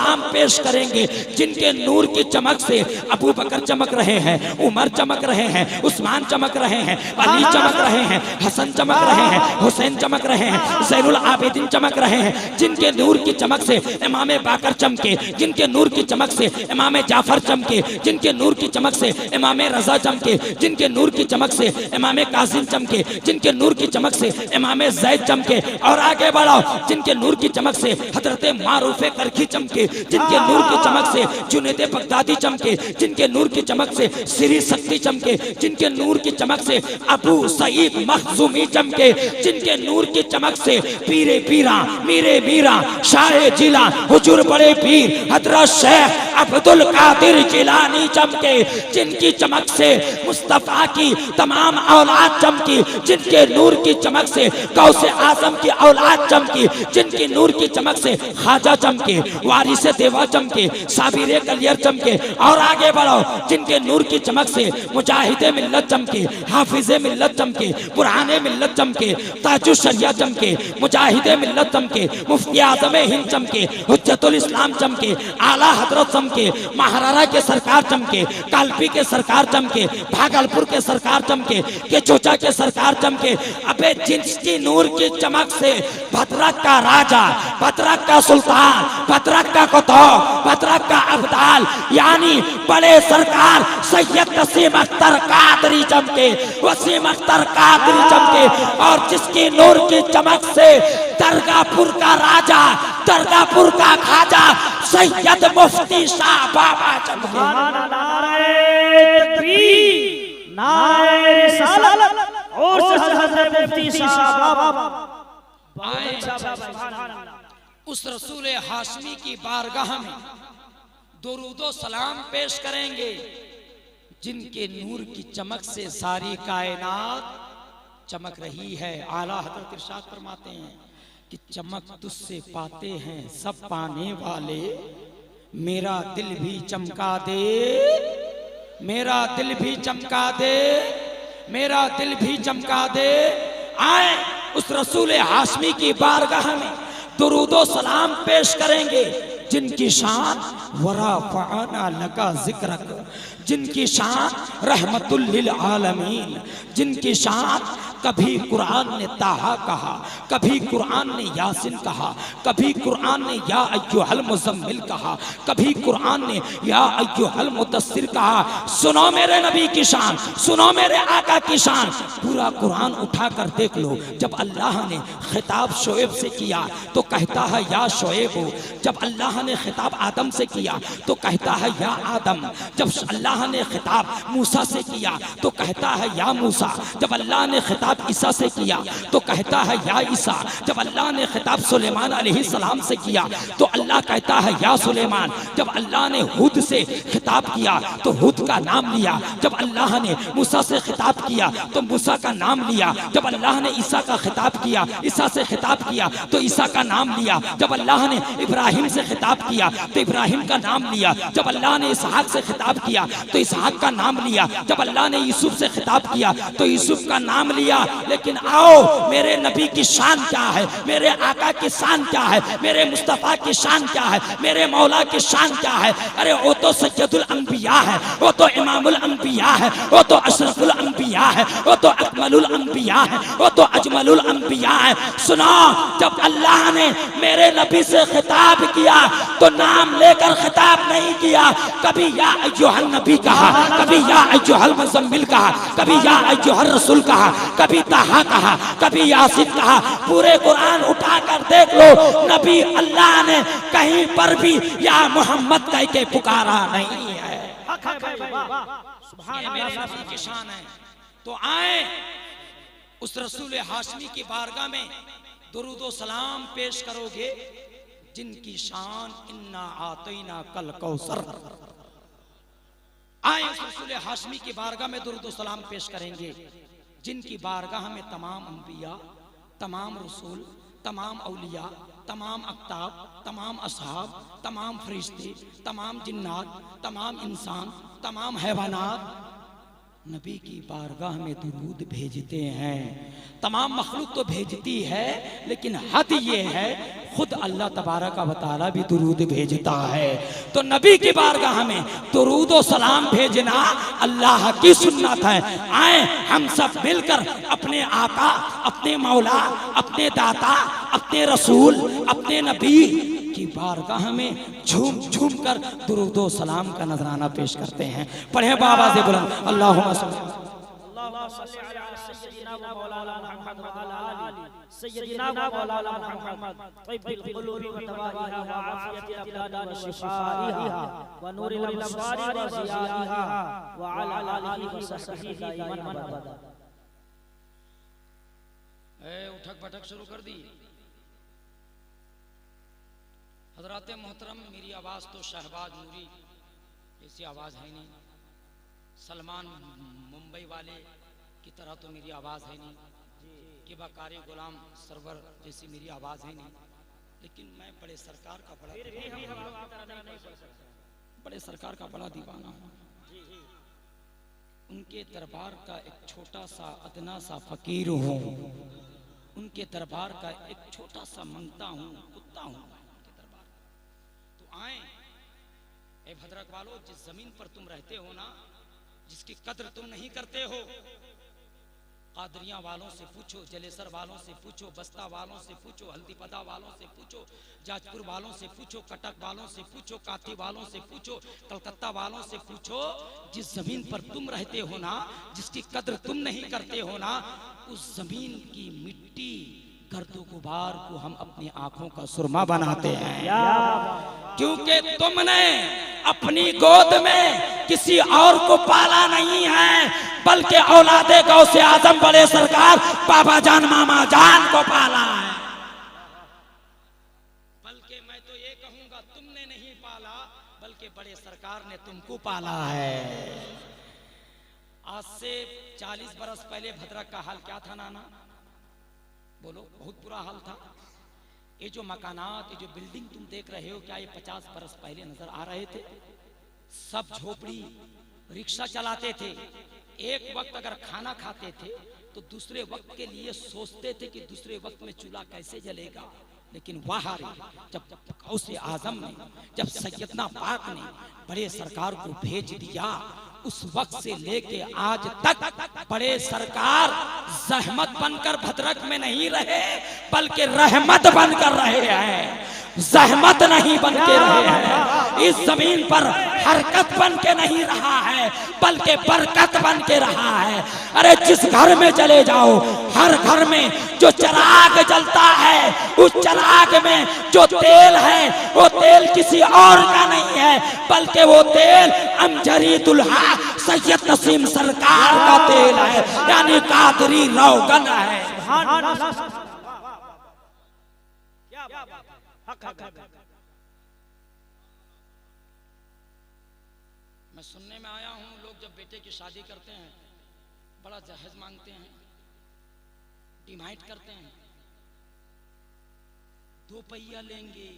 सलाम पेश करेंगे जिनके नूर की चमक से अबू बकर चमक रहे हैं, उमर चमक रहे हैं, उस्मान चमक रहे हैं, अली चमक रहे हैं, हसन चमक रहे हैं, हुसैन चमक रहे हैं, ज़ैनुल आबिदीन चमक रहे हैं, जिनके नूर की चमक से इमाम बाकर चमके, जिनके नूर की चमक से इमाम जाफर चमके, जिनके नूर की चमक से इमाम रजा चमके, जिनके नूर की चमक से इमाम कासिम चमके, जिनके नूर की चमक से इमाम ज़ैद चमके। और आगे बढ़ाओ, जिनके नूर की चमक से हजरत मारूफ करखी चमके, जिनके नूर की चमक से जुनैद बगदादी चमके, जिनके नूर की चमक से श्री शक्ति चमके, जिनके नूर की चमक से अबू सईद मखजूमी चमके, जिनके नूर की चमक से पीरे पीरा मीरे मीरा शाह जिला हुजूर बड़े पीर हजरत शेख अब्दुल कादिर जिलानी चमके, जिनकी चमक से मुस्तफा की तमाम औलाद चमकी, जिनके नूर की चमक से गौसे आजम की औलाद चमकी, जिनकी नूर की चमक से खाजा चमके, वारिस देवा चमके, साबिर कलियर चमके। और आगे बढ़ो, जिनके नूर की चमक से मुजाहिदे मिल्लत चमके, हाफिजे मिल्लत चमके, पुराने मिल्लत चमके, ताजुश शरिया चमके, मुजाहिदे मिल्लत चमके, मुफ्ती आज़म हिंद चमके, हुज्जतुल इस्लाम चमके, आला हजरत चमके, महाराणा के सरकार चमके, कालपी के सरकार चमके, भागलपुर के सरकार चमके, के चोचा के सरकार चमके। अबे जिनकी नूर की चमक से भद्रक का राजा, भद्रक का सुल्तान, भद्रक का कुतुब, भद्रक का अब्दाल यानी बड़े सरकार सैयद वसीम अख्तर कादरी चमके, वसीम अख्तर कादरी चमके। और जिसकी नूर की चमक से दरगाहपुर का राजा, दरगाहपुर का खाजा सैयद मुफ्ती शाह बाबा चमके। नारे तकबीर, नारे रिसालत और हजरत मुफ्ती शाह बाबा। उस रसूल हाशमी की बारगाह में दुरूदो सलाम पेश करेंगे जिनके नूर की चमक से सारी कायनात चमक रही है। आला हजरत इरशाद फरमाते हैं कि चमक तुझसे पाते हैं सब पाने वाले, मेरा दिल भी चमका दे, मेरा दिल भी चमका दे, मेरा दिल भी चमका दे। आए उस रसूल हाशमी की बारगाह में दुरूदो सलाम पेश करेंगे जिनकी शान वरफ़अना लका ज़िक्रक, जिनकी शान रहमतुल लिल आलमीन, जिनकी शान कभी कुरान ने ताहा कहा, कभी कुरान ने यासिन कहा, कभी कुरान ने या अय्युहल मुज़म्मिल कहा, कभी कुरान ने या अय्युहल मुदस्सिर कहा। सुनो मेरे नबी की शान, सुनो मेरे आका की शान। पूरा कुरान उठा कर देख लो, जब अल्लाह ने खिताब शोएब से किया तो कहता है या शोएब, जब अल्लाह ने खिताब आदम से किया तो कहता है या आदम, जब अल्लाह ने खिताब मूसा से किया तो कहता है या मूसा, जब अल्लाह ने खिताब ईसा से किया तो कहता है या ईसा, जब अल्लाह ने खिताब सुलेमान अलैहिस्सलाम से किया तो अल्लाह कहता है या सुलेमान, जब अल्लाह ने हुद से खिताब किया तो हुद का नाम लिया, जब अल्लाह ने मूसा से खिताब किया तो मूसा का नाम लिया, जब अल्लाह ने ईसा का खिताब किया, ईसा से खिताब किया तो ईसा का नाम लिया, जब अल्लाह ने इब्राहिम से खिताब किया तो इब्राहिम का नाम लिया, जब अल्लाह ने इसहाक से खिताब किया तो इसहाक का नाम लिया, जब अल्लाह ने यूसुफ से खिताब किया तो यूसुफ का नाम लिया। लेकिन आओ मेरे नबी की शान क्या है, मेरे आका की शान क्या है, मेरे मुस्तफा की शान क्या है, मेरे मौला की शान क्या है। अरे वो तो सैयदुल अंबिया है, वो तो इमामुल अंबिया है, वो तो अशरफुल अंबिया है, वो तो अकमलुल अंबिया है, वो तो अजमलुल अंबिया है। सुनो, जब अल्लाह ने मेरे नबी से खिताब किया तो नाम लेकर खिताब नहीं किया, कभी या अय्युहल नबी कहा, कभी या अय्युहल मुज़म्मिल कहा, कभी या अय्युहल रसूल कहा, कभी ताहा कहा, कभी यासीन कहा। पूरे कुरान उठा कर देख लो, नबी अल्लाह ने कहीं पर भी या मोहम्मद कह के पुकारा नहीं है। ये मेरे नबी की शान है। तो आए उस रसूल हाशमी की बारगाह में दुरूदो सलाम पेश करोगे जिनकी शान इन्ना आतैना कल कौसर। आए उस रसूल हाशमी की बारगाह में दुरूदो सलाम पेश करेंगे जिनकी बारगाह में तमाम अंबिया, तमाम रसूल, तमाम औलिया, तमाम अक्ताब, तमाम असहाब, तमाम फरिश्ते, तमाम जिन्नात, तमाम इंसान, तमाम हैवानात नबी की बारगाह में दुरूद भेजते हैं। तमाम मखलूक तो भेजती है, लेकिन हद ये है खुद अल्लाह तबारक व तआला भी दुरूद भेजता है। तो नबी की बारगाह में दुरूद व सलाम भेजना अल्लाह की सुन्नत है। आए हम सब मिलकर अपने आका, अपने मौला, अपने दाता, अपने रसूल, अपने नबी की बारगाह में झूम झूम कर दुरूद व सलाम का नजराना पेश करते हैं। पढ़े बाबा से बुलंद अल्लाहुम्मा सल्ली अला सय्यदिना व मौलाना मुहम्मद व अला आलि सय्यदिना व मौलाना मुहम्मद तय्यिबुल क़ुलूबि व दवाइहा व आफियतिल अबदानि व शिफाइहा व नूरिल अबसारि व ज़ियाइहा व अला आलिहि व सहबिहि दाइमन अबदा। उठक पटक शुरू कर दी। हजरात मोहतरम, मेरी आवाज़ तो शहबाज नूरी ऐसी आवाज़ है नहीं, सलमान मुंबई वाले की तरह तो मेरी आवाज़ है नहीं, कि बाकारी गुलाम सरवर जैसी मेरी आवाज़ है नहीं, लेकिन मैं बड़े सरकार का बड़ा दीवाना हूँ। उनके दरबार का एक छोटा सा अदना सा फकीर हूँ, उनके दरबार का एक छोटा सा मंगता हूँ, कुत्ता हूँ उनके दरबार। तो आए ए भद्रक वालों, जिस जमीन पर तुम रहते हो ना, जिसकी कद्र तुम नहीं करते हो, कादरिया वालों से पूछो, जलेसर वालों से पूछो, बस्ता वालों से पूछो, हल्दीपदा वालों से पूछो, जाजपुर वालों से पूछो, कटक वालों से पूछो, काथी वालों से पूछो, कलकत्ता वालों से पूछो, जिस जमीन पर तुम रहते हो ना, जिसकी कद्र तुम नहीं करते हो ना, उस जमीन की मिट्टी गर्दो गुबार को हम अपनी आंखों का सुरमा बनाते हैं। क्योंकि तुमने अपनी गोद में किसी और को पाला नहीं है, बल्कि औलादे गौसे आजम बड़े सरकार बाबा जान मामा जान को पाला है। बल्कि मैं तो ये कहूंगा, तुमने नहीं पाला, बल्कि बड़े सरकार ने तुमको पाला है। आज से 40 बरस पहले भद्रक का हाल क्या था नाना? बोलो, बहुत बुरा हाल था। ये जो मकानात, ये जो बिल्डिंग तुम देख रहे हो, क्या ये 50 बरस पहले नजर आ रहे थे? सब झोपड़ी, रिक्शा चलाते थे। एक वक्त अगर खाना खाते थे तो दूसरे वक्त के लिए सोचते थे कि दूसरे वक्त में चूल्हा कैसे जलेगा। लेकिन वहां जब गौसे आजम ने, जब सैयदना पाक ने बड़े सरकार को भेज दिया, उस वक्त से लेके आज तक बड़े सरकार जहमत बनकर भद्रक में नहीं रहे, बल्कि रहमत बनकर रहे हैं। जहमत नहीं बन के रहे हैं। इस जमीन पर हरकत बन के नहीं रहा है, बल्कि बरकत बन के रहा है। अरे जिस घर में चले जाओ, हर घर में जो चिराग जलता है, उस चिराग में जो तेल है, वो तेल किसी और का नहीं है, बल्कि वो तेल अमजरी दुल्हा सैयद नसीम सरकार का तेल है, यानी कादरी रोगन है। मैं सुनने में आया हूं, लोग जब बेटे की शादी करते हैं बड़ा जहेज मांगते हैं, डिमांड करते हैं, 2 पहिया लेंगे।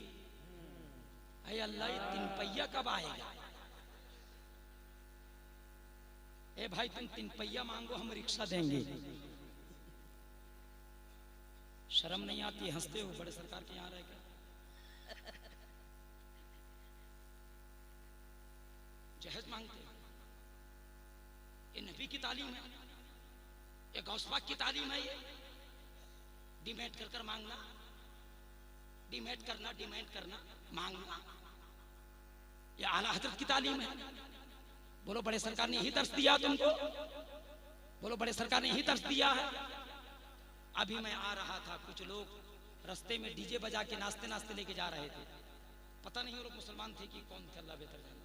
अरे अल्लाह, ये 3 पहिया कब आएगा? ए भाई, तुम 3 पहिया मांगो, हम रिक्शा देंगे। शर्म नहीं आती? हंसते हो बड़े सरकार के यहाँ रह गए। जहेज मांगते, ये नबी की तालीम है, ये गौसपाक की तालीम है। ये डिमांड कर कर मांगना, डिमांड करना मांगना, ये आला हजरत की तालीम है। बोलो, बड़े सरकार ने यही दर्श दिया तुमको? बोलो, बड़े सरकार ने यही दर्श दिया है? अभी मैं आ रहा था, कुछ लोग रास्ते में डीजे बजा के नाचते नाचते लेके जा रहे थे। पता नहीं वो लोग मुसलमान थे कि कौन थे, अल्लाह बेहतर जाने।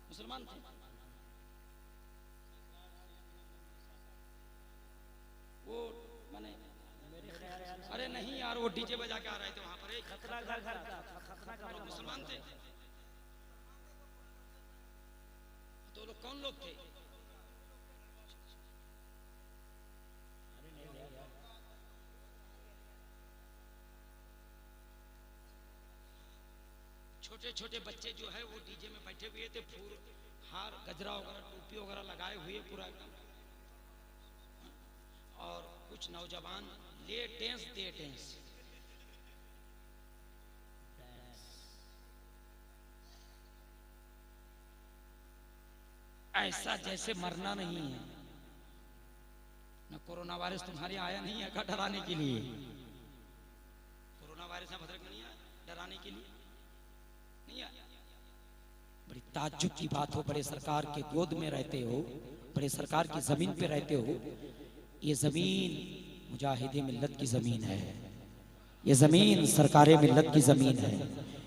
मुसलमान थे। वो मैंने, अरे नहीं यार, वो डीजे बजा के आ रहे थे वहां पर, एक मुसलमान थे। तो लोग कौन लोग थे? छोटे छोटे बच्चे जो है वो डीजे में बैठे हुए थे, फूल हार गजरा वगैरह टोपी वगैरह लगाए हुए पूरा एकदम, और कुछ नौजवान ले टेंस दे टेंस। ऐसा जैसे मरना नहीं है। न कोरोना वायरस तुम्हारे आया नहीं है क्या डराने के लिए? कोरोना वायरस भद्रक में नहीं आया डराने के लिए, नहीं आया। बड़ी ताज्जुब की बात हो, बड़े सरकार के गोद में रहते हो, बड़े सरकार की जमीन पे रहते हो। ये जमीन मुजाहिदे मिल्लत की जमीन है, ये जमीन सरकारे मिल्लत की जमीन है,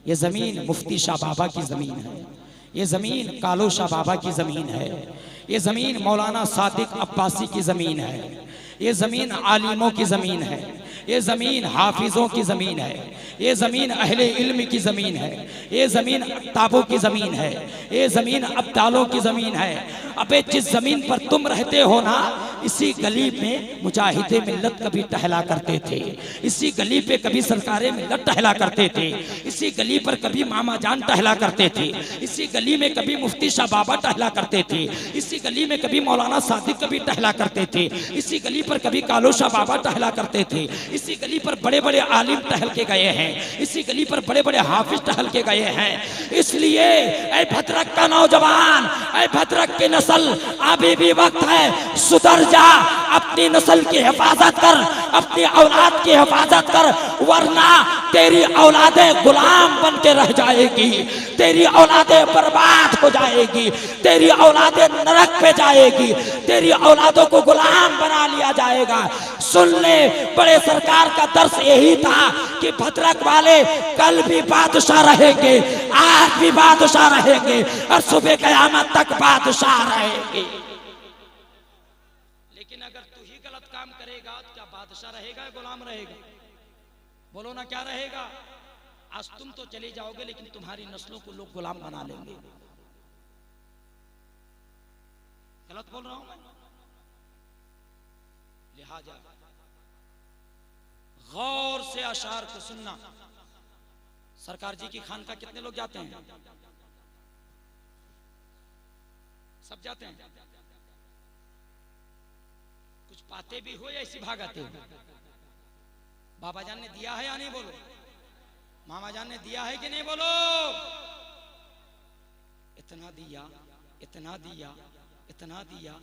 ये जमीन मुफ्ती शाह बाबा की जमीन है, ये जमीन कालो शाह बाबा की जमीन है, ये जमीन मौलाना सादिक अब्बासी की जमीन है, ये जमीन आलिमों की जमीन है, ये जमीन हाफिजों की जमीन है, ये जमीन अहले इल्म की जमीन है, ये जमीन अक्ताबों की जमीन है, ये जमीन अब्दालों की जमीन है। अबे जिस जमीन पर तुम रहते हो ना, इसी गली में मुजाहिदे मिल्लत कभी टहला करते थे, इसी गली पे कभी सरकारे मिल्लत टहला करते थे, इसी गली पर कभी मामा जान टहला करते थे, इसी गली में कभी मुफ्ती शाह बाबा टहला करते थे, इसी गली में कभी मौलाना सादिक कभी टहला करते थे, इसी गली पर कभी कालो शाह बाबा टहला करते थे, इसी गली पर बड़े बड़े आलिम टहल के गए हैं, इसी गली पर बड़े बड़े हाफिज टहल के गए हैं। इसलिए ऐ भद्रक का नौजवान, ऐ भद्रक की नस्ल, अभी भी वक्त है, सुधर जा, अपनी नस्ल की हिफाजत कर, अपनी औलाद की हिफाजत कर, वरना तेरी औलादें गुलाम बन के रह जाएगी, तेरी औलादें बर्बाद हो जाएगी, तेरी औलादें नरक पे जाएगी, तेरी औलादों को गुलाम बना लिया जाएगा। सुन ले, बड़े सरकार का दर्श यही था कि भद्रक वाले कल भी बादशाह रहेंगे, आज भी बादशाह रहेंगे और सुबह क़यामत तक बादशाह रहेंगे। लेकिन अगर तू ही गलत काम करेगा तो क्या बादशाह रहेगा, गुलाम रहेगा? बोलो ना, क्या रहेगा? आज तुम तो चले जाओगे, लेकिन तुम्हारी नस्लों को लोग गुलाम बना लेंगे। गलत बोल रहा हूं मैं? लिहाजा गौर से अशार को सुनना। सरकार जी की खानका कितने लोग जाते हैं? सब जाते हैं? कुछ पाते भी हो या इसी भागाते हो? बाबा जान ने दिया है या नहीं? बोलो। मामा जान ने दिया है कि नहीं? बोलो। इतना दिया, इतना दिया, इतना दिया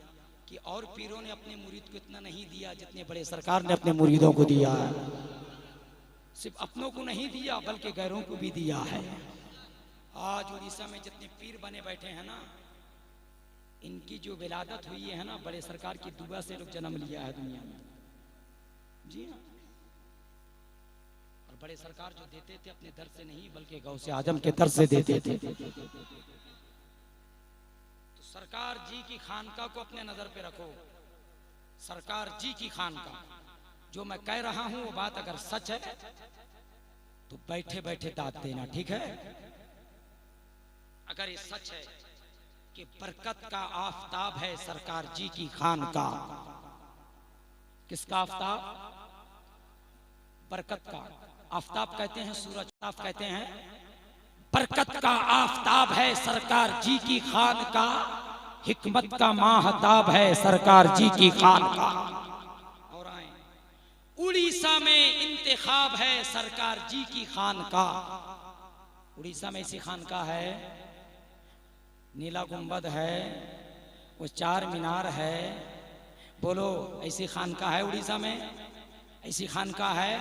कि और पीरों ने अपने मुरीद को इतना नहीं दिया जितने बड़े सरकार ने अपने मुरीदों को दिया है। सिर्फ अपनों को नहीं दिया बल्कि गैरों को भी दिया है। आज उड़ीसा में जितने पीर बने बैठे हैं ना, इनकी जो विलादत हुई है ना, बड़े सरकार की दुआ से लोग जन्म लिया है दुनिया में। जी हाँ। और बड़े सरकार जो देते थे अपने दर से नहीं बल्कि गौसे आजम के दर से देते थे। सरकार जी की खानका को अपने नजर पे रखो। सरकार जी की खानका, जो मैं कह रहा हूं वो बात अगर सच है तो बैठे बैठे दाद देना, ठीक है? अगर ये सच है कि बरकत का आफताब है सरकार जी की खानका। किसका आफताब? बरकत का आफताब कहते हैं, सूरज आफ कहते हैं। बरकत का आफताब है सरकार जी की खानका, हिकमत का माहताब है सरकार जी की खानका। और आए, उड़ीसा में इंतखाब है सरकार जी की खानका। उड़ीसा में ऐसी खानका है, नीला गुंबद है, वो चार मीनार है। बोलो, ऐसी खानका है उड़ीसा में? ऐसी खानका है?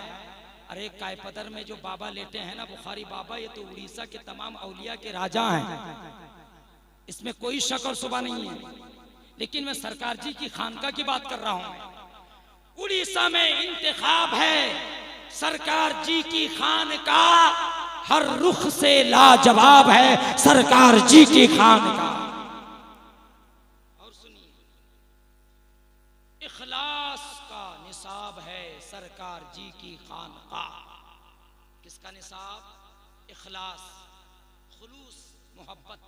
अरे कायपदर में जो बाबा लेटे हैं ना, बुखारी बाबा, ये तो उड़ीसा के तमाम औलिया के राजा हैं, इसमें कोई शक और शुबा नहीं है। लेकिन मैं सरकार जी की खानका की बात कर रहा हूं। उड़ीसा में इंतखाब है सरकार जी की खानका, हर रुख से लाजवाब है सरकार जी की खानका। और सुनिए, इखलास का निसाब है सरकार जी की खानका। किसका निसाब? इखलास, खुलूस, मोहब्बत।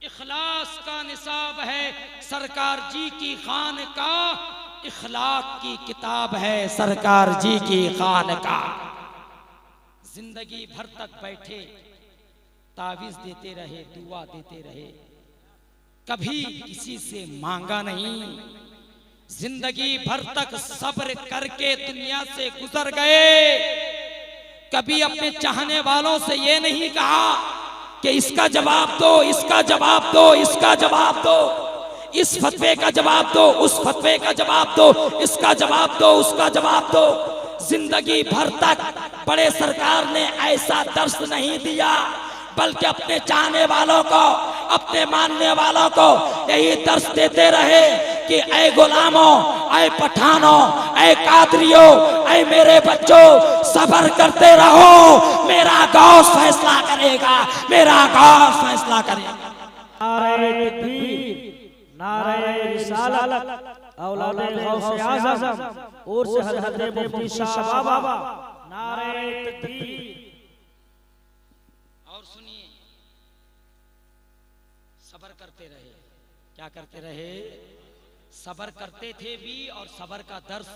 इखलास का निसाब है सरकार जी की खानका, इखलाक की किताब है सरकार जी की खानका। जिंदगी भर तक बैठे तावीज देते रहे, दुआ देते रहे, कभी किसी से मांगा नहीं। जिंदगी भर तक सब्र करके दुनिया से गुजर गए। कभी अपने चाहने वालों से ये नहीं कहा कि इसका जवाब दो, इसका जवाब दो, इसका जवाब दो, इस फतवे का जवाब दो, उस फतवे का जवाब दो, इसका जवाब दो, उसका जवाब दो। जिंदगी भर तक बड़े सरकार ने ऐसा दर्श नहीं दिया, बल्कि अपने चाहने वालों को, अपने मानने वालों को यही दर्श देते रहे कि ऐ गुलामों, ऐ पठानों, ऐ कादरियों, ऐ मेरे बच्चों, सब्र करते रहो, मेरा गौस फैसला करेगा, मेरा गौस फैसला करेगा। नारे तकबीर, नारे रिसालत, औलादे गौसे आज़म और से हज़रत मुफ्ती शाह बाबा, नारे तकबीर। और सुनिए, सब्र करते रहे। क्या करते रहे? सब्र करते थे भी। और सब्र का दर्स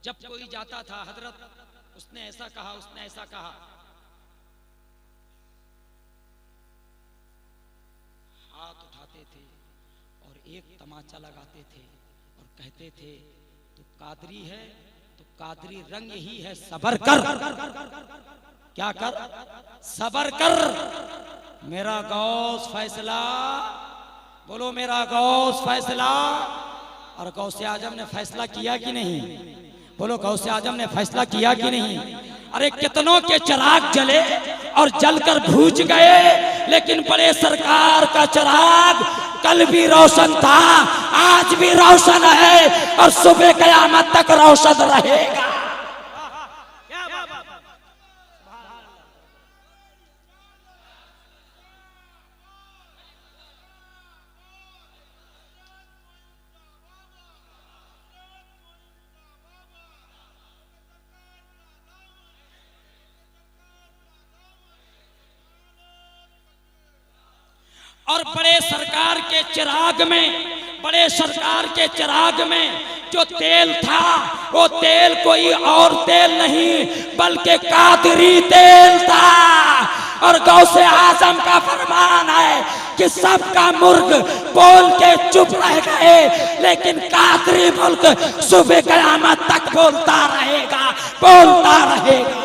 जब कोई जाता था, हजरत उसने ऐसा कहा, उसने ऐसा कहा, हाथ उठाते थे और एक तमाचा लगाते थे और कहते थे तू कादरी है तो कादरी रंग ही है, सब्र कर। क्या कर? सब्र कर, मेरा गौस फैसला, बोलो मेरा गौस फैसला। और गौसे आजम ने फैसला किया कि नहीं? बोलो गौसे आजम ने फैसला किया कि नहीं? अरे कितनों के चिराग जले और जलकर बुझ गए, लेकिन बड़े सरकार का चिराग कल भी रोशन था, आज भी रोशन है और सुबह क़यामत तक रोशन रहेगा। और बड़े सरकार के चिराग में, बड़े सरकार के चिराग में जो तेल था, वो तेल कोई और तेल नहीं बल्कि कादरी तेल था। और गौसे आजम का फरमान है कि सबका मुर्ग बोल के चुप रह गए, लेकिन कादरी मुल्क सुबह क़यामत तक बोलता रहेगा, बोलता रहेगा।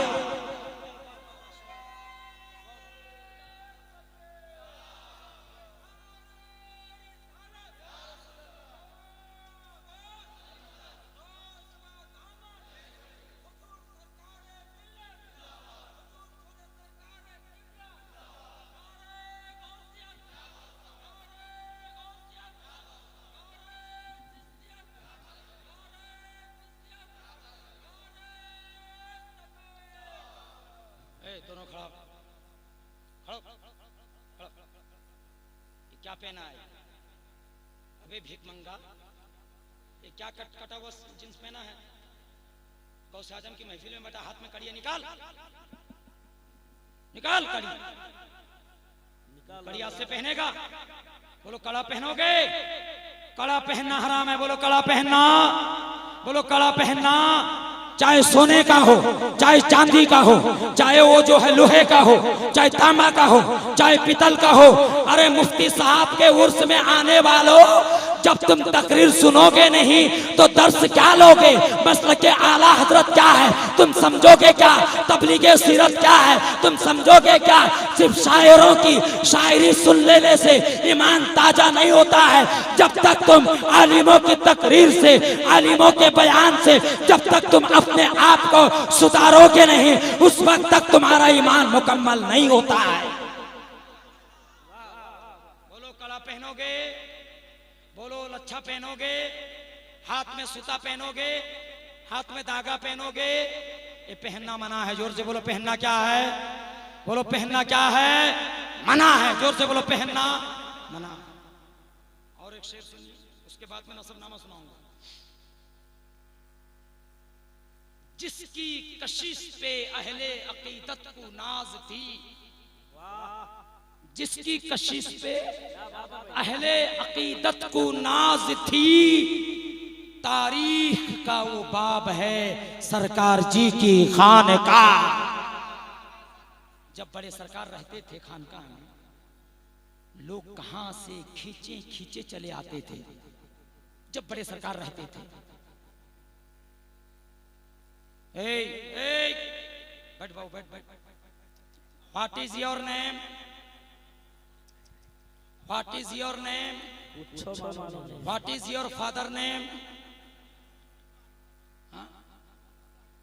दोनों खड़ा खड़ा खड़ा। ये क्या पहना है? अबे भीख मंगा, ये क्या कटा हुआ जींस पहना है? गौसे आजम की महफिल में बैठा, हाथ में कड़ी है, निकाल निकाल कड़ी, कड़ी आज से पहनेगा। बोलो कड़ा पहनोगे? कड़ा पहनना हराम है, बोलो कड़ा पहनना, बोलो कड़ा पहनना। चाहे सोने का हो, चाहे चांदी का हो, चाहे वो जो है लोहे का हो, चाहे तांबा का हो, चाहे पीतल का हो। अरे मुफ्ती साहब के उर्स में आने वालों, जब तुम तकरीर सुनोगे नहीं तो दर्स क्या लोगे? मसलक के आला हजरत क्या है तुम समझोगे क्या? तबलीगे सीरत क्या है तुम समझोगे क्या? सिर्फ शायरों की शायरी सुन लेने से ईमान ताजा नहीं होता है। जब तक तुम आलिमों की तकरीर से, आलिमों के बयान से जब तक तुम अपने आप को सुधारोगे नहीं, उस वक्त तक तुम्हारा ईमान मुकम्मल नहीं होता है। बोलो कड़ा पहनोगे, बोलो लच्छा पहनोगे, हाथ में सूता पहनोगे, हाथ में धागा पहनोगे। ये पहनना मना है, जोर से बोलो पहनना क्या है? बोलो पहनना क्या है? मना है, जोर से बोलो पहनना मना। और एक शेर सुनिए, उसके बाद में नसबनामा सुनाऊंगा। जिसकी कशिश पे अहले अकीदत को नाज थी, जिसकी कशिश पे अहले अकीदत को नाज थी, तारीख का वो बाब है सरकार जी की खानकाह। जब बड़े सरकार रहते थे खानकाह में, लोग कहां से खींचे खींचे चले आते थे जब बड़े सरकार रहते थे। बैठ बाबू बैठ बैठ। What is your name? What is your name? What is your father name?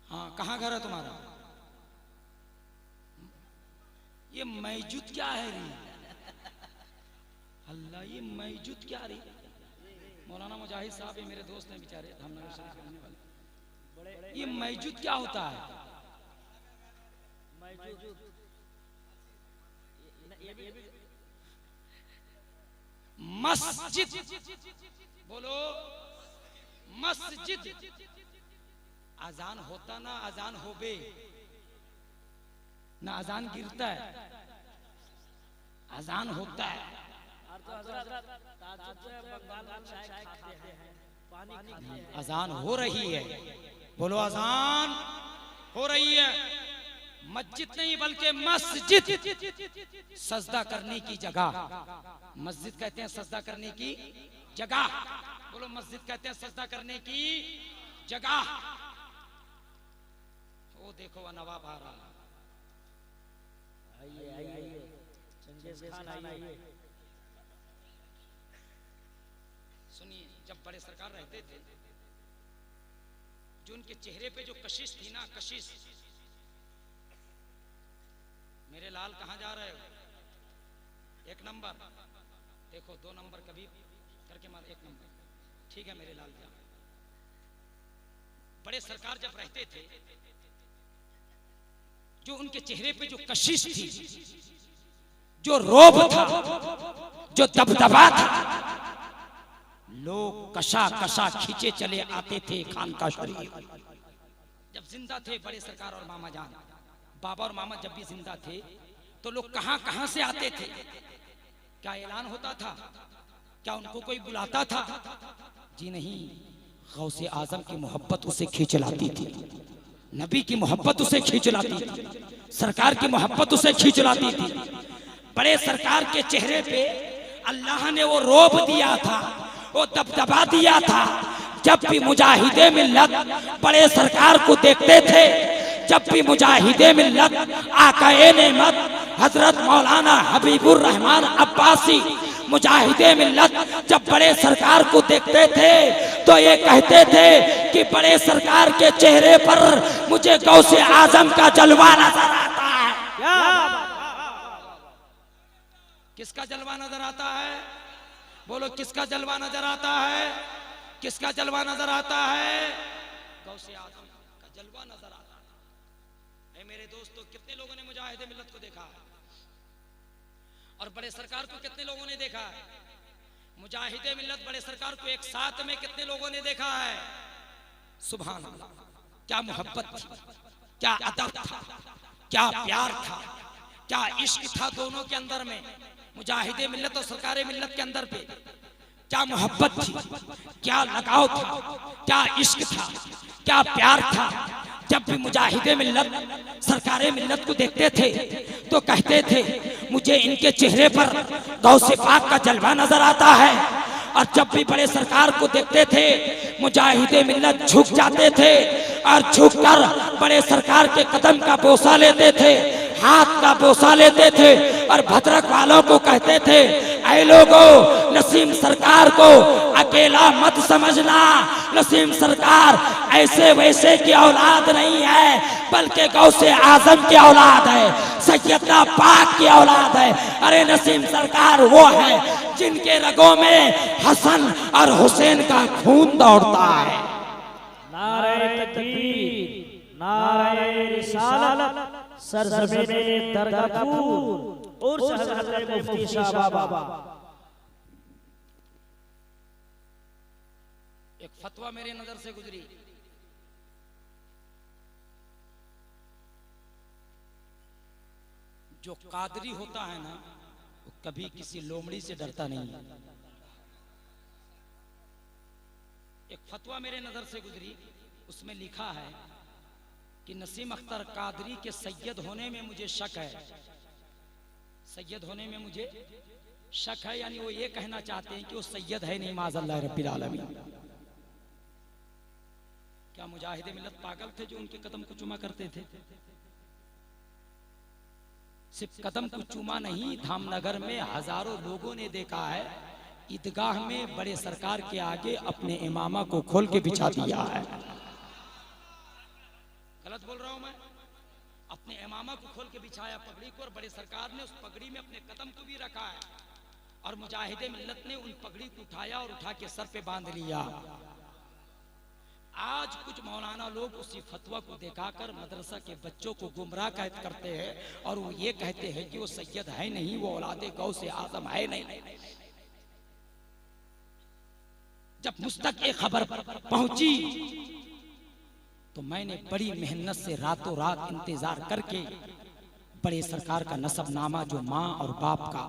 हाँ, कहाँ घर है तुम्हारा? ये मौजूद क्या है री? अल्लाह, ये मौजूद क्या री? मौलाना मुजाहिद साहब, ये मेरे दोस्त हैं बेचारे, धामनगर शरीफ के रहने वाले। ये मौजूद क्या होता है? मस्जिद बोलो, मस्जिद। अजान होता ना अजान होबे ना, अजान गिरता है, अजान होता है। अजान हो रही है, बोलो अजान हो रही है। मस्जिद नहीं बल्कि मस्जिद, सजदा करने की जगह। मस्जिद कहते हैं सजदा करने की जगह। बोलो, मस्जिद कहते हैं सजदा करने की जगह। वो देखो वह नवाब आ रहा। आइए आइए, चंगेज खान आइए। सुनिए, जब बड़े सरकार रहते थे, जो उनके चेहरे पे जो कशिश थी ना, कशिश। मेरे लाल कहाँ जा रहे हो? एक नंबर देखो, 2 नंबर कभी करके मार, 1 नंबर। ठीक है मेरे लाल जा। बड़े सरकार जब रहते थे, जो उनके चेहरे पे जो कशिश थी, जो रोब था, जो दबदबा था, लोग कशा कशा खींचे चले आते थे खानका शरीफ। जब जिंदा थे बड़े सरकार और मामा जान, बाबा और मामा जब भी जिंदा थे, तो लोग कहां कहां से आते थे। क्या ऐलान होता था? क्या उनको कोई बुलाता था? जी नहीं, गौसे आजम की मोहब्बत उसे खींच लाती थी, नबी की मोहब्बत उसे खींच लाती थी, सरकार की मोहब्बत उसे खींच लाती थी। बड़े सरकार के चेहरे पे अल्लाह ने वो रोब दिया था, वो दबदबा दिया था। जब भी मुजाहिदे मिल्लत बड़े सरकार को देखते थे, जब भी मुजाहिदे मिल्लत आकाए नेमत हजरत मौलाना हबीबुर रहमान अब्बासी मुजाहिदे मिल्लत जब बड़े सरकार को देखते थे, तो ये कहते थे कि बड़े सरकार के चेहरे पर मुझे गौसे आजम का जलवा नजर आता है। किसका जलवा नजर आता है? बोलो, किसका जलवा नजर आता है? किसका जलवा नजर आता है? गौसे आजम का जलवा नजर आता है। मेरे दोस्तों, कितने लोगों ने मुजाहिदे मिल्लत को देखा है? और बड़े सरकार को कितने लोगों ने देखा है? मुजाहिदे मिल्लत बड़े सरकार को एक साथ में कितने लोगों ने देखा है? सुभान अल्लाह, क्या मोहब्बत थी, क्या अदब था, क्या प्यार था, क्या इश्क था दोनों के अंदर में। मुजाहिदे मिल्लत और सरकारे मिल्लत के अंदर पे क्या मोहब्बत थी, क्या लगाव था, क्या इश्क था, क्या प्यार था। जब भी मुजाहिदे मिल्लत सरकारे मिल्लत को देखते थे, तो कहते थे मुझे इनके चेहरे पर गौसे पाक का जलवा नजर आता है। और जब भी बड़े सरकार को देखते थे, मुजाहिदे मिल्लत झुक जाते थे और झुककर बड़े सरकार के कदम का बोसा लेते थे, हाथ का बोसा लेते थे और भद्रक वालों को कहते थे, ऐ लोगों, नसीम सरकार को अकेला मत समझना। नसीम सरकार ऐसे वैसे की औलाद नहीं है, बल्कि गौसे आजम की औलाद है, सैयदना पाक की औलाद है। अरे नसीम सरकार वो है जिनके रगों में हसन और हुसैन का खून दौड़ता है। नारे तकबीर, नारे रिसालत, सरज़मीने दरगाहपुर और हज़रत मुफ्ती शाह बाबा। एक फतवा मेरे नजर से गुजरी, जो कादरी होता है ना, वो कभी किसी लोमड़ी से डरता नहीं है। एक फतवा मेरे नजर से गुजरी, उसमें लिखा है कि नसीम अख्तर कादरी के सैयद होने में मुझे शक है। सैयद होने में मुझे शक है, यानी वो ये कहना चाहते हैं कि वो सैयद है नहीं माज़अल्लाह रब्बिल आलमीन। क्या मुजाहिदे मिल्लत पागल थे जो उनके कदम को चूमा करते थे? सिर्फ कदम को चूमा नहीं, धामनगर में हजारों लोगों ने देखा है ईदगाह में बड़े सरकार के आगे अपने इमामा को खोल के बिछा दिया है। गलत बोल रहा हूं मैं? अपने इमामा को खोल के बिछाया पगड़ी को, और बड़े सरकार ने उस पगड़ी में अपने कदम को भी रखा है, और मुजाहिदे मिल्लत ने उन पगड़ी को उठाया और उठा के सर पे बांध लिया। आज कुछ मौलाना लोग उसी फतवा को दिखाकर मदरसा के बच्चों को गुमराह करते हैं, और वो ये कहते हैं कि वो सैयद है नहीं, वो औलादे गौसे आजम है नहीं। जब मुझ तक एक खबर पहुंची तो मैंने बड़ी मेहनत से रातों रात इंतजार करके बड़े सरकार का नसबनामा, जो माँ और बाप का,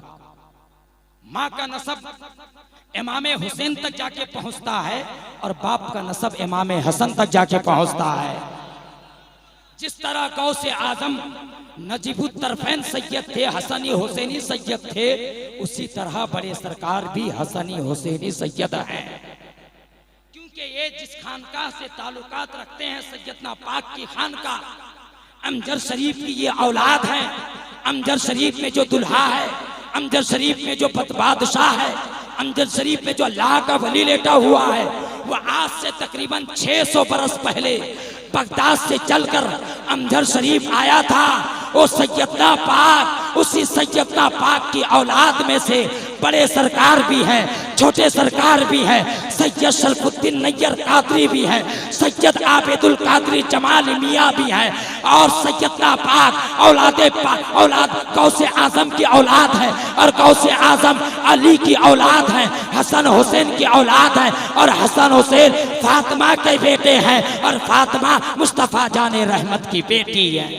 माँ का नसब इमामे हुसैन तक जाके पहुंचता है और बाप का नसब इमामे हसन तक जाके पहुंचता है। जिस तरह गौसे आजम नजीबुत तरफैन सैयद थे, हसनी हुसैनी सैयद थे, उसी तरह बड़े सरकार भी हसनी हुसैनी सैयद हैं। क्योंकि ये जिस खानकाह से ताल्लुकात रखते हैं, सैयदना पाक की खानकाह, अमजद शरीफ की ये औलाद है। अमजद शरीफ में जो दुल्हा है, अमजद शरीफ में जो बादशाह है, अमजद शरीफ में जो अल्लाह का वली लेटा हुआ है, वो आज से तकरीबन 600 बरस पहले बगदाद से चलकर अमजद शरीफ आया था। वो सैयदना पाक, उसी सैयदना पाक की औलाद में से बड़े सरकार भी हैं, छोटे सरकार भी हैं, सैयद शरफुद्दीन नैयर कादरी भी हैं, सैयद आबिदुल कादरी जमाल मियाँ भी हैं, और सैयदना पाक औलाद गौसे आजम की औलाद है, और गौसे आजम अली की औलाद है, हसन हुसैन की औलाद है, और हसन हुसैन फातिमा के बेटे हैं, और फातिमा मुस्तफा जाने रहमत की बेटी है।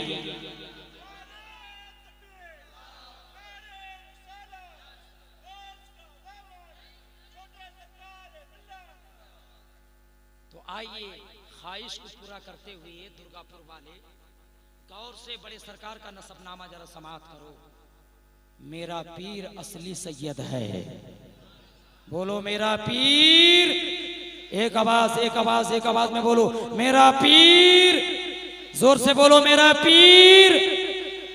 तो आइए ख्वाहिश को पूरा करते हुए दुर्गापुर वाले गौर से बड़े सरकार का नसबनामा जरा समाप्त करो। मेरा पीर असली सैयद है, बोलो मेरा पीर। एक आवाज एक आवाज एक आवाज में बोलो, मेरा पीर। जोर से बोलो, मेरा पीर,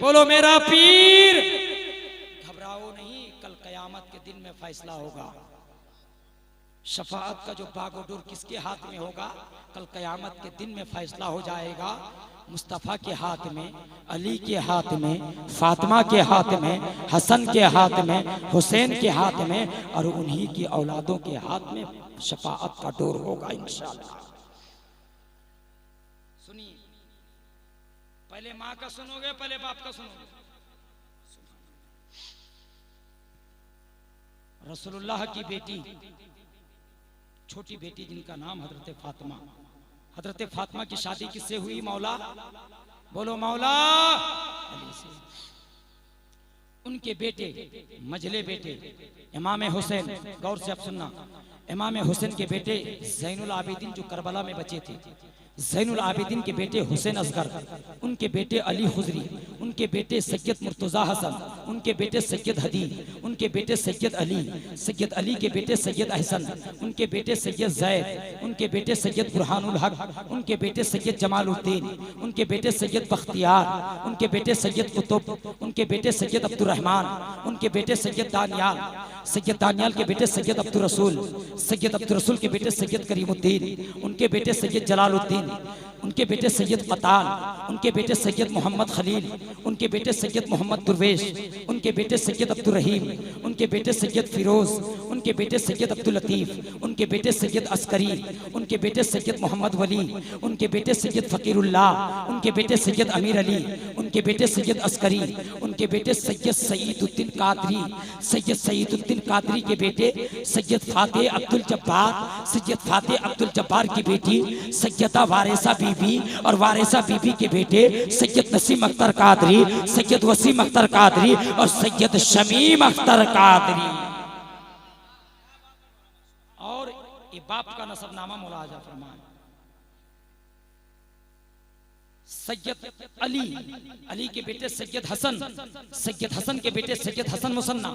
बोलो मेरा पीर। घबराओ नहीं, कल कयामत के दिन में फैसला होगा। शफाअत का जो बागोडोर किसके हाथ में होगा? कल कयामत के दिन में फैसला हो जाएगा। मुस्तफ़ा के हाथ में, अली के हाथ में, फातिमा के हाथ में, हसन के हाथ में, हुसैन के हाथ में, और उन्हीं की औलादों के हाथ में शफाअत का डोर होगा इंशाअल्लाह। सुनिए, पहले माँ का सुनोगे, पहले बाप का सुनोगे? रसूलुल्लाह की बेटी, छोटी बेटी जिनका नाम हजरत फातिमा, हजरत फातिमा की शादी किससे हुई? मौला, बोलो मौला अली से। उनके बेटे, मजले बेटे इमाम हुसैन, गौर से अब सुनना, इमाम हुसैन के बेटे ज़ैनुल आबिदीन जो करबला में बचे थे, ज़ैनुल आबिदीन के बेटे हुसैन असगर, उनके बेटे अली खुजरी, उनके बेटे सैयद मुर्तज़ा हसन, उनके बेटे सैयद हदी, उनके बेटे सैयद अली के बेटे सैयद अहसन, उनके बेटे सैयद जैद, उनके बेटे सैयद बुरहानुल हक, उनके बेटे सैयद जमालुद्दीन, उनके बेटे सैयद बख्तियार, उनके बेटे सैयद कुतुब, उनके बेटे सैयद अब्दुर्रहमान, उनके बेटे सैयद दानियाल के बेटे सैयद अब्दुल रसूल के बेटे सैयद करीमुद्दीन, उनके बेटे सैयद जलालुद्दीन, उनके बेटे सैयद कताल, उनके बेटे सैयद मोहम्मद खलील, उनके बेटे सैयद मोहम्मद दुर्वेश, उनके बेटे सैयद अब्दुल रहीम, उनके बेटे सैयद फिरोज, उनके बेटे सैयद अब्दुल लतीफ, उनके बेटे सैयद अस्करी, उनके बेटे सैयद मोहम्मद वली, उनके बेटे सैयद फकीरुल्लाह, उनके बेटे सैयद अमीर अली, उनके बेटे सैयद अस्करी, उनके बेटे सैयद सईदुद्दीन कादरी, सैयद सईदुद्दीन कादरी के बेटे सैयद फातेह अब्दुल जब्बार, सैयद फातेह अब्दुल जब्बार की बेटी सैयदा वारिसा बीबी, और वारिसा बीबी के बेटे सैयद नसीम अख्तर कादरी, सैयद वसीम अख्तर कादरी, और सैयद शमीम अख्तर कादरी। और ये बाप का नसबनामा मुलाजा फरमाए। सैयद अली, अली के बेटे सैयद हसन, सैयद हसन के बेटे सैयद हसन मुसन्ना,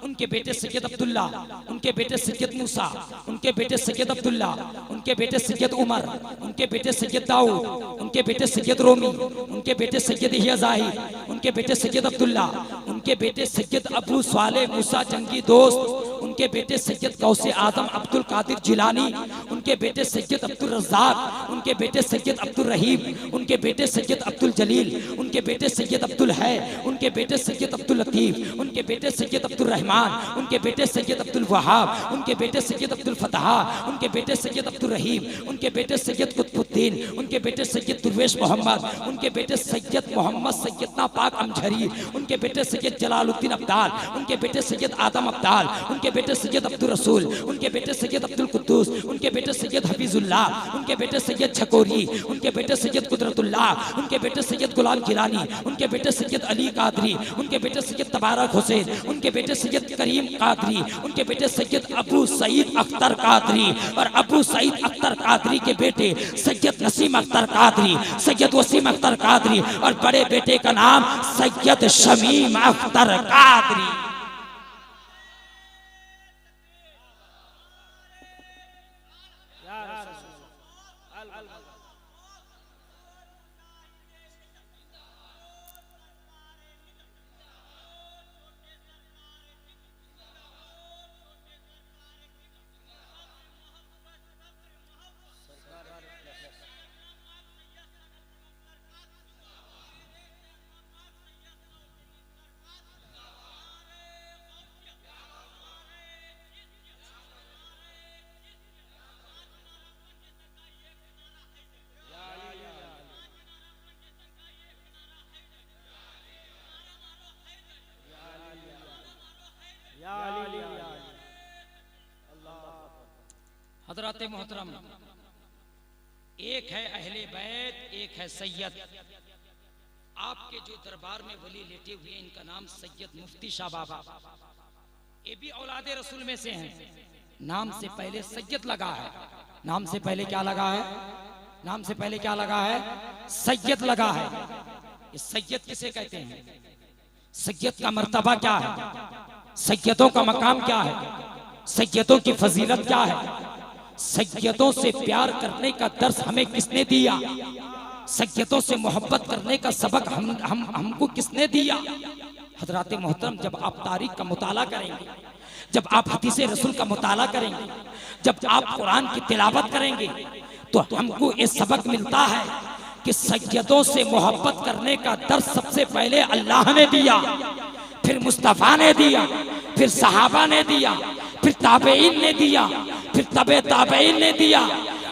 उनके बेटे सैयद अब्दुल्ला, उनके बेटे सैयद मूसा, उनके बेटे सैयद अब्दुल्ला, उनके बेटे सैयद उमर, उनके बेटे सैयद दाऊद, उनके बेटे सैयद रोमी, उनके बेटे सैयद यहया ज़ाहिर, उनके बेटे सैयद अब्दुल्ला, उनके बेटे सैयद अबू स्वाले मूसा जंगी दोस्त, उनके बेटे सैयद गौसे आजम अब्दुल कादिर जिलानी, उनके बेटे सैयद अब्दुल रज़्ज़ाक, उनके बेटे सैयद अब्दुल रहीम, उनके बेटे सैयद अब्दुल जलील, उनके बेटे सैयद अब्दुल है, उनके बेटे सैयद अब्दुल लतीफ, उनके बेटे सैयद अब्दुल रहमान, उनके बेटे सैयद अब्दुल वहाब, उनके बेटे सैयद अब्दुल फतह, उनके बेटे सैयद अब्दुल रहीम, उनके बेटे सैयद कुतुबुद्दीन, उनके बेटे सैयद दुर्वेश मोहम्मद, उनके बेटे सैयद मोहम्मद सैयदना पाक अमझरी, उनके बेटे सैयद जलालुद्दीन अब्दाल, उनके बेटे सैयद आदम अब्दाल, उनके बेटे सैयद अब्दुल रसूल, उनके बेटे सैयद अब्दुल कुद्दूस, उनके बेटे सैयद हफीजुल्लाह, उनके बेटे सैयद छकोरी, उनके बेटे सैयद कुदरतुल्लाह, उनके बेटे सैयद गुलाम गिलानी, उनके बेटे सैयद अली कादरी, उनके बेटे सैयद तबारक हुसैन, उनके बेटे सैयद करीम कादरी, उनके बेटे सैयद अबू सईद अख्तर कादरी, और अबू सईद अख्तर कादरी के बेटे सैयद नसीम अख्तर कादरी, सैयद वसीम अख्तर कादरी, और बड़े बेटे का नाम सैयद शमीम अख्तर कादरी। हजरत मोहतरम, एक है अहले बैत, एक है सैयद। आपके जो दरबार में वली लेटे हुए, इनका नाम सैयद मुफ्ती शाह बाबा, ये भी औलादे रसूल में से हैं। नाम से पहले सैयद लगा है, नाम से पहले क्या लगा है, नाम से पहले क्या लगा है, सैयद लगा है। ये सैयद किसे कहते हैं, सैयद का मर्तबा क्या है, सैयदों का मकाम क्या है, सैयदों की फजीलत क्या है, सैयदों से प्यार करने का दर्स हमें किसने दिया, सैयदों से मोहब्बत करने का सबक हमको किसने दिया। हजरत मोहतरम, जब आप तारीख का मुताला करेंगे, जब आप हदीस रसूल का मुताला करेंगे, जब आप कुरान की तिलावत करेंगे, तो हमको ये सबक मिलता है कि सैयदों से मोहब्बत करने का दर्स सबसे पहले अल्लाह ने दिया, फिर मुस्तफ़ा ने दिया, फिर सहाबा ने दिया, फिर ताबईन ने दिया, फिर तबे ताबईन ने दिया।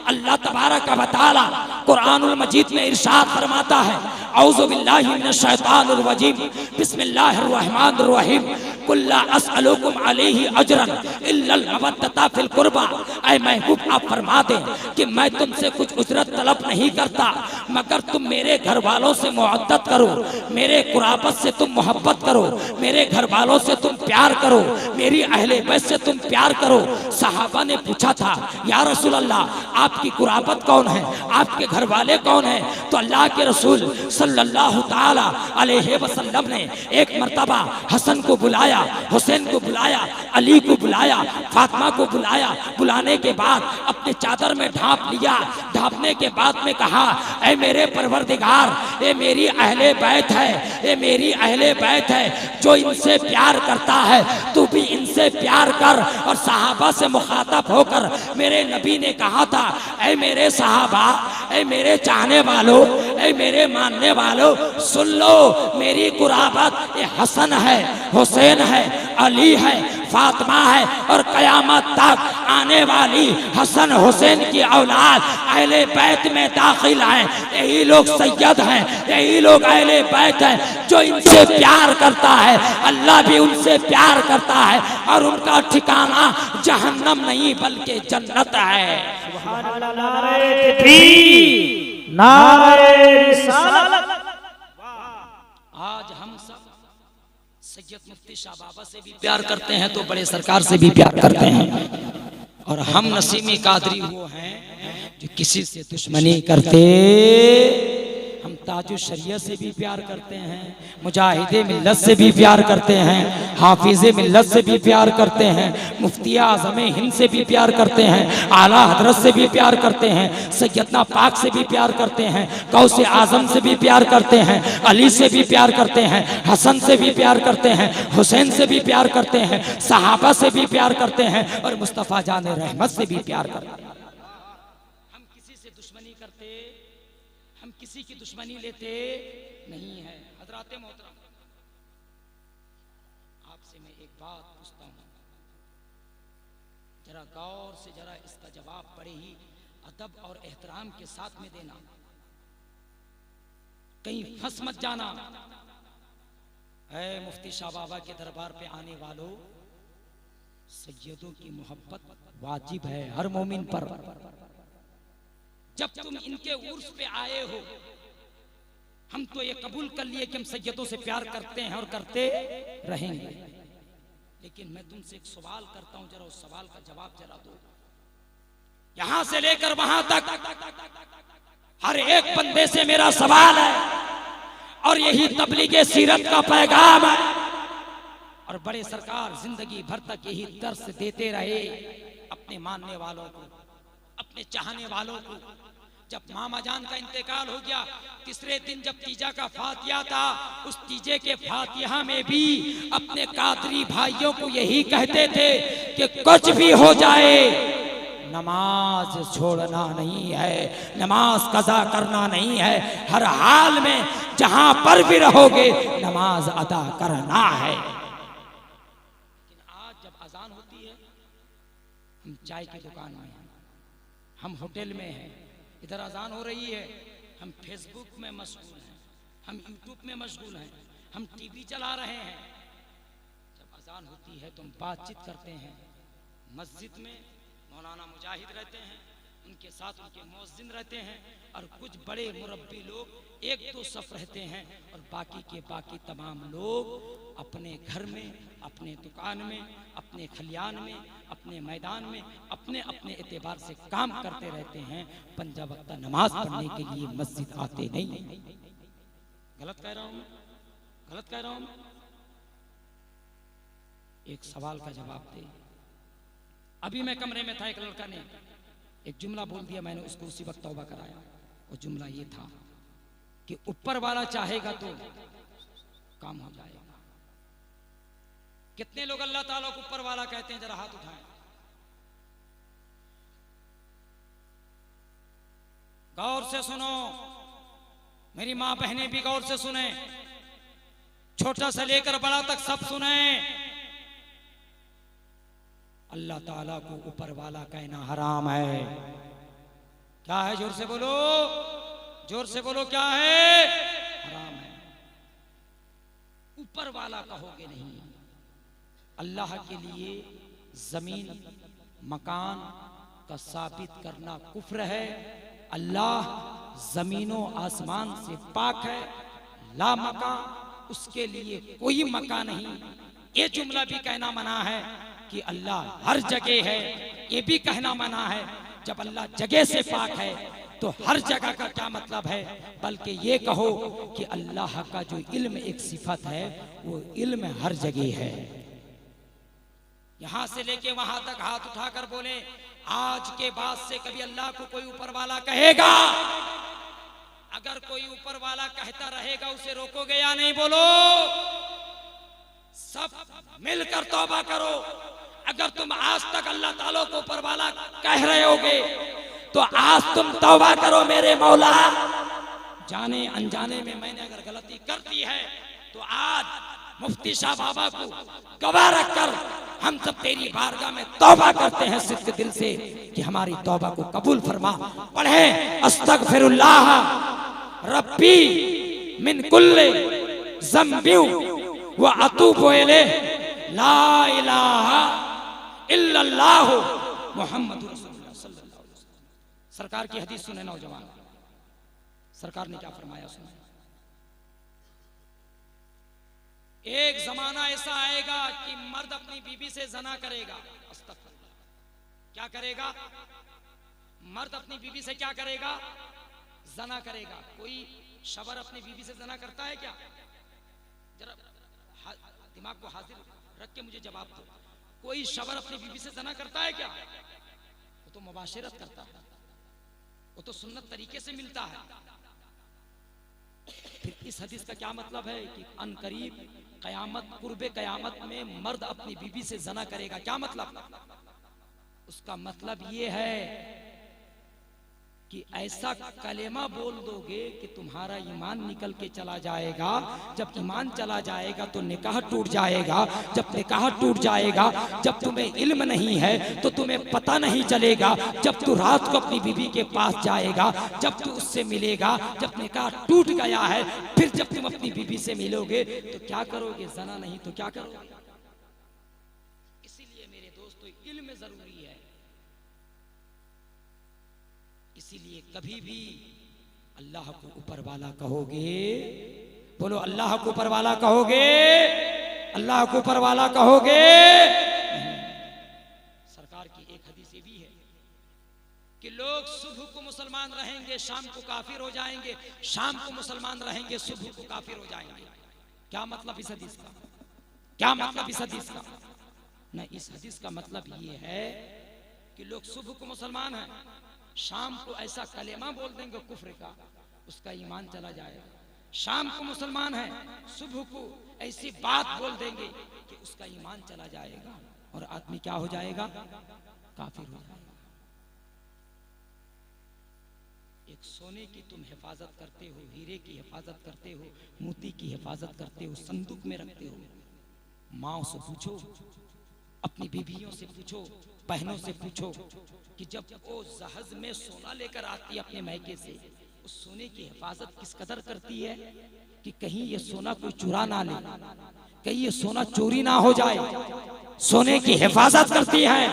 अल्लाह तबारक व तआला कुरानुल मजीद में इरशाद फरमाता है, औज़ु बिल्लाहि मिनश शैतानिर रजीम, बिस्मिल्लाहिर रहमानिर रहीम, कुल ला अस्अलुकुम अलैहि अजरन इल्लल मवद्दता फिल कुर्बा। ऐ महबूब, आप फरमा दें कि मैं तुमसे कुछ उजरत तलब नहीं करता, मगर तुम मेरे घर वालों से मुअद्दत करो, मेरे कुराबत से तुम मोहब्बत करो, मेरे घर वालों से तुम प्यार करो, मेरी अहले बैत से तुम प्यार करो। सहाबा ने पूछा था, या रसूल अल्लाह, आपकी कुराबत कौन है, आपके घर वाले कौन है? तो अल्लाह के रसूल सल्लल्लाहु ताला अलैहि वसल्लम ने एक मर्तबा हसन को बुलाया, हुसैन को बुलाया, अली को बुलाया, फातिमा को बुलाया। बुलाने के बाद अपने चादर में ढांप लिया। ढांपने के बाद में कहा, ऐ मेरे परवरदिगार, ये मेरी अहले बैत है, ये मेरी अहले बैत है, जो इनसे प्यार करता है तू भी इनसे प्यार कर। और सहाबा से मुखातब होकर मेरे नबी ने कहा था, ऐ मेरे सहाबा, ऐ मेरे चाहने वालों, ऐ मेरे मानने वालों, सुन लो, मेरी कुराबत ये हसन है, हुसैन है, अली है, फातिमा है, और कयामत तक आने वाली हसन हुसैन की औलाद अहले बैत में दाखिल हैं। यही लोग सैयद हैं, यही लोग अहले बैत हैं। जो इनसे प्यार करता है अल्लाह भी उनसे प्यार करता है, और उनका ठिकाना जहन्नम नहीं बल्कि जन्नत है। सुभान अल्लाह, नारे तकबीर, नारे रिसालत। आज हम सब सैयद मुफ्ती शाह बाबा से भी प्यार करते हैं, तो बड़े सरकार से भी प्यार करते हैं। और हम नसीमी कादरी वो हैं जो किसी से दुश्मनी करते, हम ताजुल शरीयत से भी प्यार करते हैं, मुजाहिदे मिल्लत से भी प्यार करते हैं, हाफिज़े मिल्लत से भी प्यार करते हैं, मुफ्ती आज़म हिंद से भी प्यार करते हैं, आला हजरत से भी प्यार करते हैं, सैयदना पाक से भी प्यार करते हैं, गौसे आज़म से भी प्यार करते हैं, अली से भी प्यार करते हैं, हसन से भी प्यार करते हैं, हुसैन से भी प्यार करते हैं, सहाबा से भी प्यार करते हैं और मुस्तफ़ा जान रहमत से भी प्यार करते हैं। हम किसी से दुश्मनी करते, हम किसी की दुश्मनी लेते नहीं है। हजरात मोहतरम, आपसे मैं एक बात पूछता हूँ, जरा गौर से जरा इसका जवाब बड़े ही अदब और एहतराम के साथ में देना, कहीं फंस मत जाना। ऐ मुफ्ती शाह बाबा के दरबार पे आने वालों, सैयदों की मोहब्बत वाजिब है हर मोमिन पर। जब तुम इनके उर्स पे आए हो, हम तो ये कबूल कर लिए कि हम सैयदों से प्यार करते हैं और करते रहेंगे, लेकिन मैं तुमसे एक सवाल करता हूं, जरा उस सवाल का जवाब जरा दो। यहां से लेकर वहां तक हर एक बंदे से मेरा सवाल है, और यही तबलीगे सीरत का पैगाम है। और बड़े सरकार जिंदगी भर तक यही दर्स देते रहे अपने मानने वालों को, अपने चाहने वालों को। जब मामा जान का इंतकाल हो गया, तीसरे दिन जब तीजा का फातिहा था, उस तीजे के फातिहा में भी अपने कादरी भाइयों को यही कहते थे कि कुछ भी हो जाए नमाज छोड़ना नहीं है, नमाज कज़ा करना नहीं है, हर हाल में जहां पर भी रहोगे नमाज अदा करना है। लेकिन आज जब अजान होती है, हम चाय की दुकान में हैं, हम होटल में हैं, इधर अजान हो रही है, हम फेसबुक में मशगूल हैं, हम यूट्यूब में मशगूल हैं, हम टीवी चला रहे हैं। जब अजान होती है तो हम बातचीत करते हैं। मस्जिद में मौलाना मुजाहिद रहते हैं, उनके साथ उनके मुअज्जिन रहते हैं, और कुछ बड़े मुरब्बी लोग एक दो सफ रहते हैं, और बाकी के बाकी तमाम लोग अपने घर में, अपने दुकान में, अपने खलियान में, अपने मैदान में अपने अपने एतबार से काम करते रहते हैं। पंजा वक्त नमाज पढ़ने के लिए मस्जिद आते नहीं। गलत कह रहा हूं मैं? गलत कह रहा हूं मैं? एक सवाल का जवाब दे। अभी मैं कमरे में था, एक लड़का ने एक जुमला बोल दिया, मैंने उसको उसी वक्त तौबा कराया। वो जुमला ये था कि ऊपर वाला चाहेगा तो काम हो जाएगा। कितने लोग अल्लाह ताला को ऊपर वाला कहते हैं? जरा हाथ उठाएं। गौर से सुनो, मेरी मां बहनें भी गौर से सुने, छोटा से लेकर बड़ा तक सब सुने। अल्लाह ताला को ऊपर वाला कहना हराम है। क्या है? जोर से बोलो, जोर से बोलो, क्या है? हराम है। ऊपर वाला कहोगे नहीं। अल्लाह के लिए जमीन मकान का साबित करना कुफ्र है। अल्लाह जमीनों आसमान से पाक है, ला मकान, उसके लिए कोई मकान नहीं। ये जुमला भी कहना मना है कि अल्लाह हर जगह है, ये भी कहना मना है। जब अल्लाह जगह से पाक है तो हर जगह का क्या मतलब है? बल्कि ये कहो कि अल्लाह का जो इल्म एक सिफत है, वो इल्म हर जगह है। यहां से लेके वहां तक हाथ उठाकर बोले, आज के बाद से कभी अल्लाह को कोई ऊपर वाला कहेगा, अगर कोई ऊपर वाला कहता रहेगा उसे रोकोगे या नहीं? बोलो। सब मिलकर तौबा करो। अगर तुम आज तक अल्लाह ताला को ऊपर वाला कह रहे होगे तो आज तुम तौबा करो मेरे मौला। जाने अनजाने में मैंने अगर गलती कर दी है तो आज मुफ्ती शाह बाबा को गवाह रखकर हम सब तेरी बारगाह में तौबा करते हैं सिद्ध दिल से कि हमारी तौबा को कबूल फरमा। पढ़े अस्तगफिरुल्लाह रब्बी मिन कुल्ले ज़ंबि व अतूबु इलैहि ला इलाहा इल्लल्लाह मुहम्मदुर रसूलुल्लाह सल्लल्लाहु अलैहि वसल्लम। सरकार की हदीस सुने नौजवान, सरकार ने क्या फरमाया सुने। एक जमाना ऐसा आएगा कि मर्द अपनी बीवी से जना करेगा। अस्तगफिरुल्लाह। क्या करेगा? मर्द अपनी बीवी से क्या करेगा? जना करेगा। कोई शबर अपनी बीवी से जना करता है क्या? जरा दिमाग को हाजिर रख के मुझे जवाब दो। कोई शबर अपनी बीवी से जना करता है क्या? वो तो मुबाशरत करता है, वो तो सुन्नत तरीके से मिलता है। फिर इस हदीस का क्या मतलब है कि अनकरीब कयामत, कुर्बे कयामत में मर्द अपनी बीवी से जना करेगा? क्या मतलब? उसका मतलब ये है कि ऐसा कलेमा बोल दोगे कि तुम्हारा ईमान निकल के चला जाएगा। जब ईमान चला जाएगा तो निकाह टूट जाएगा। जब निकाह टूट जाएगा, जब तुम्हें इल्म नहीं है तो तुम्हें पता नहीं चलेगा। जब तू रात को अपनी बीवी के पास जाएगा, जब तू उससे मिलेगा, जब निकाह टूट गया है, फिर जब तुम अपनी बीवी से मिलोगे तो क्या करोगे? जना नहीं तो क्या करोगे? इसीलिए मेरे दोस्तों, इल्म जरूरी है। इसीलिए कभी भी अल्लाह को ऊपर वाला कहोगे, बोलो अल्लाह को ऊपर वाला कहोगे, अल्लाह को ऊपर वाला कहोगे। सरकार की एक हदीस ये भी है कि लोग सुबह को मुसलमान रहेंगे, शाम को काफिर हो जाएंगे, शाम को मुसलमान रहेंगे, सुबह को काफिर हो जाएंगे। क्या मतलब इस हदीस का? क्या मतलब इस हदीस का? न, इस हदीस का मतलब ये है कि लोग सुबह को मुसलमान हैं, शाम को ऐसा कलेमा बोल देंगे कुफ्र का, उसका ईमान चला जाएगा। शाम को मुसलमान है, सुबह को ऐसी बात बोल देंगे कि उसका ईमान चला जाएगा और आदमी क्या हो जाएगा? काफिर हो जाएगा। एक सोने की तुम हिफाजत करते हो, हीरे की हिफाजत करते हो, मोती की हिफाजत करते हो, संदूक में रखते हो। माँ से पूछो, अपनी बीवियों से पूछो, बहनों से पूछो कि जब वो जहाज में सोना लेकर आती है अपने मैके से, उस सोने की हिफाजत किस कदर करती है कि कहीं ये सोना कोई चुरा ना ले, कहीं ये सोना चोरी ना हो जाए। सोने की हिफाजत करती है।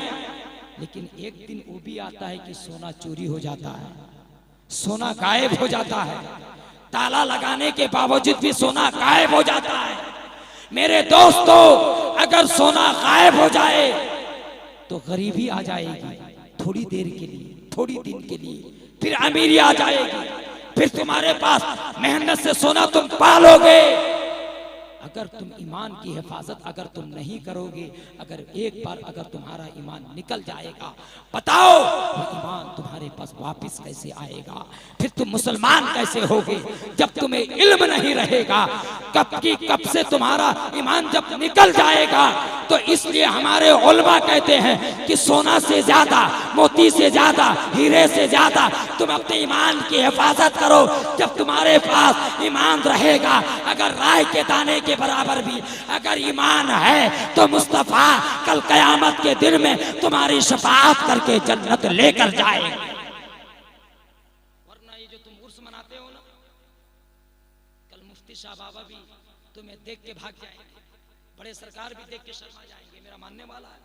लेकिन एक दिन वो भी आता है कि सोना चोरी हो जाता है, सोना गायब हो जाता है। ताला लगाने के बावजूद भी सोना गायब हो जाता है। मेरे दोस्तों, अगर सोना गायब हो जाए तो गरीबी आ जाएगी, थोड़ी देर के लिए, थोड़ी दिन के लिए, फिर अमीरी आ जाएगी, फिर तुम्हारे पास मेहनत से सोना तुम पालोगे। अगर तुम ईमान की हिफाजत अगर तुम नहीं करोगे, अगर एक बार अगर तुम्हारा ईमान निकल जाएगा, बताओ वो ईमान तुम्हारे पास वापस कैसे आएगा? फिर तुम मुसलमान कैसे होगे जब तुम्हें इल्म नहीं रहेगा? कब की कब से तुम्हारा ईमान जब निकल जाएगा। तो इसलिए हमारे उलमा कहते हैं कि सोना से ज्यादा, मोती से ज्यादा, हीरे से ज्यादा तुम अपने ईमान की हिफाजत करो। जब तुम्हारे पास ईमान रहेगा, अगर राय के दाने के बराबर भी अगर ईमान है तो मुस्तफा कल कयामत के दिन में तुम्हारी शफाअत करके जन्नत लेकर जाएगा। वरना ये जो तुम उर्स मनाते हो ना, कल मुफ्ती शाह बाबा भी तुम्हें देख के भाग जाएंगे, बड़े सरकार भी देख के शर्मा जाएंगे। मेरा मानने वाला है,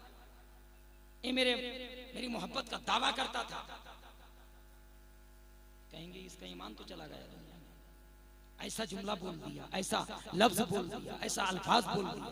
ये मेरी मोहब्बत का दावा करता था, कहेंगे इसका ईमान तो चला गया, ऐसा जुमला बोल दिया, ऐसा लफ्ज बोल दिया, ऐसा अल्फाज बोल दिया।